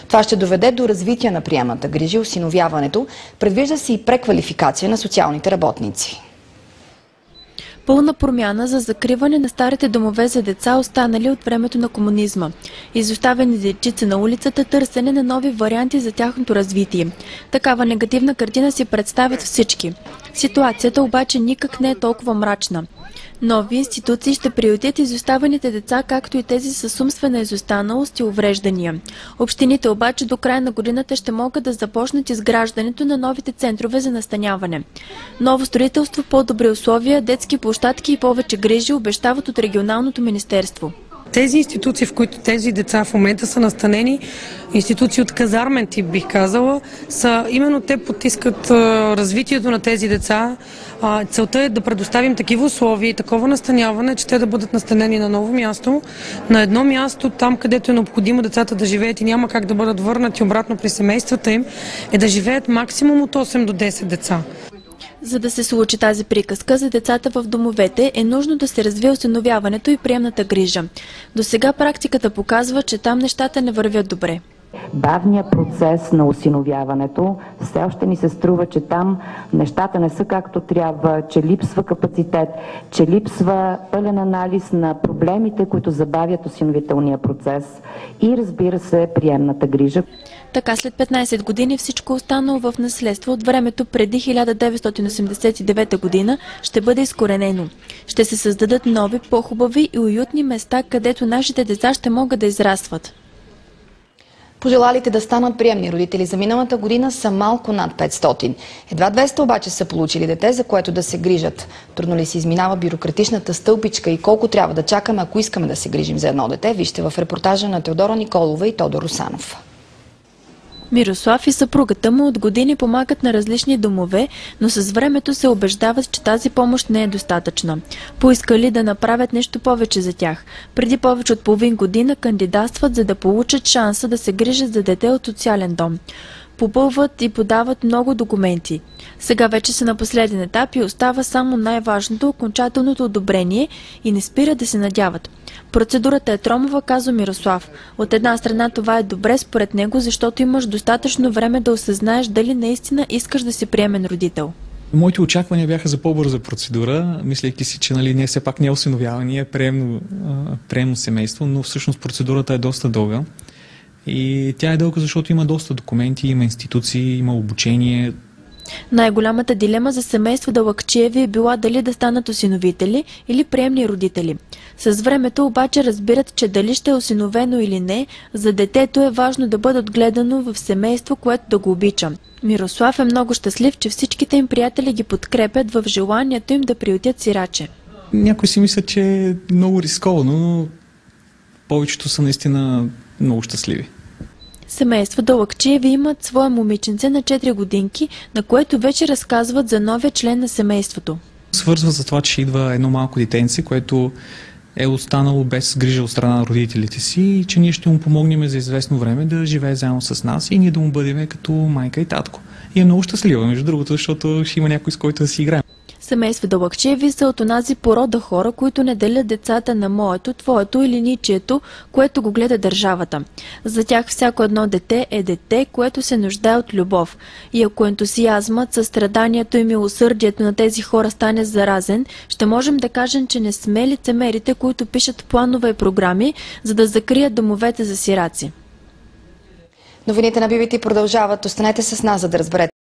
Това ще доведе до развитие на приемната грижа и осиновяването. Предвижда се и преквалификация на социалните работници. Пълна промяна за закриване на старите домове за деца, останали от времето на комунизма. Изоставени дечица на улицата, търсене на нови варианти за тяхното развитие. Такава негативна картина си представят всички. Ситуацията обаче никак не е толкова мрачна. Нови институции ще приютят изоставените деца, както и тези с умствена изостаналост и увреждания. Общините обаче до края на годината ще могат да започнат изграждането на новите центрове за настаняване. Ново строителство, по-добри условия, детски площадки и повече грижи обещават от регионалното министерство. Тези институции, в които тези деца в момента са настанени, институции от казармен тип, бих казала, са именно те потискат развитието на тези деца. Целта е да предоставим такива условия и такова настаняване, че те да бъдат настанени на ново място, на едно място, там където е необходимо децата да живеят и няма как да бъдат върнати обратно при семействата им, е да живеят максимум от 8 до 10 деца. За да се случи тази приказка за децата в домовете, е нужно да се развие осиновяването и приемната грижа. До сега практиката показва, че там нещата не вървят добре. Бавният процес на осиновяването, все още ни се струва, че там нещата не са както трябва, че липсва капацитет, че липсва пълен анализ на проблемите, които забавят осиновителния процес и, разбира се, приемната грижа. Така след 15 години всичко останало в наследство от времето преди 1989 година ще бъде изкоренено. Ще се създадат нови, по-хубави и уютни места, където нашите деца ще могат да израстват. Пожелалите да станат приемни родители за миналата година са малко над 500. Едва 200 обаче са получили дете, за което да се грижат. Трудно ли се изминава бюрократичната стълбичка и колко трябва да чакаме, ако искаме да се грижим за едно дете? Вижте в репортажа на Теодора Николова и Тодор Русанов. Мирослав и съпругата му от години помагат на различни домове, но с времето се убеждават, че тази помощ не е достатъчна. Поискали да направят нещо повече за тях. Преди повече от половин година кандидатстват, за да получат шанса да се грижат за дете от социален дом. Попълват и подават много документи. Сега вече са на последен етап и остава само най-важното – окончателното одобрение, и не спира да се надяват. Процедурата е тромава, казва Мирослав. От една страна това е добре според него, защото имаш достатъчно време да осъзнаеш дали наистина искаш да си приемен родител. Моите очаквания бяха за по-бърза процедура, мислейки си, че ние все пак не е осиновяване, е приемно семейство, но всъщност процедурата е доста дълга. И тя е дълга, защото има доста документи, има институции, има обучение. Най-голямата дилема за семейство Далакчиеви е била дали да станат осиновители или приемни родители. С времето обаче разбират, че дали ще е осиновено или не, за детето е важно да бъде отгледано в семейство, което да го обича. Мирослав е много щастлив, че всичките им приятели ги подкрепят в желанието им да приютят сираче. Някои си мислят, че е много рисковано, но повечето са наистина много щастливи. Семейство Далакчиеви имат своя момиченце на 4 годинки, на което вече разказват за новия член на семейството. Свързва за това, че идва едно малко детенце, което е останало без грижа от страна на родителите си и че ние ще му помогнем за известно време да живее заедно с нас и ние да му бъдем като майка и татко. И е много щастлива, между другото, защото ще има някой, с който да си играем. Семейство Далакчиеви са от онази порода хора, които не делят децата на моето, твоето или ничието, което го гледа държавата. За тях всяко едно дете е дете, което се нуждае от любов. И ако ентусиазмът, състраданието и милосърдието на тези хора стане заразен, ще можем да кажем, че не сме лицемерите, които пишат планове и програми, за да закрият домовете за сираци. Новините на BBT продължават. Останете с нас, за да разберете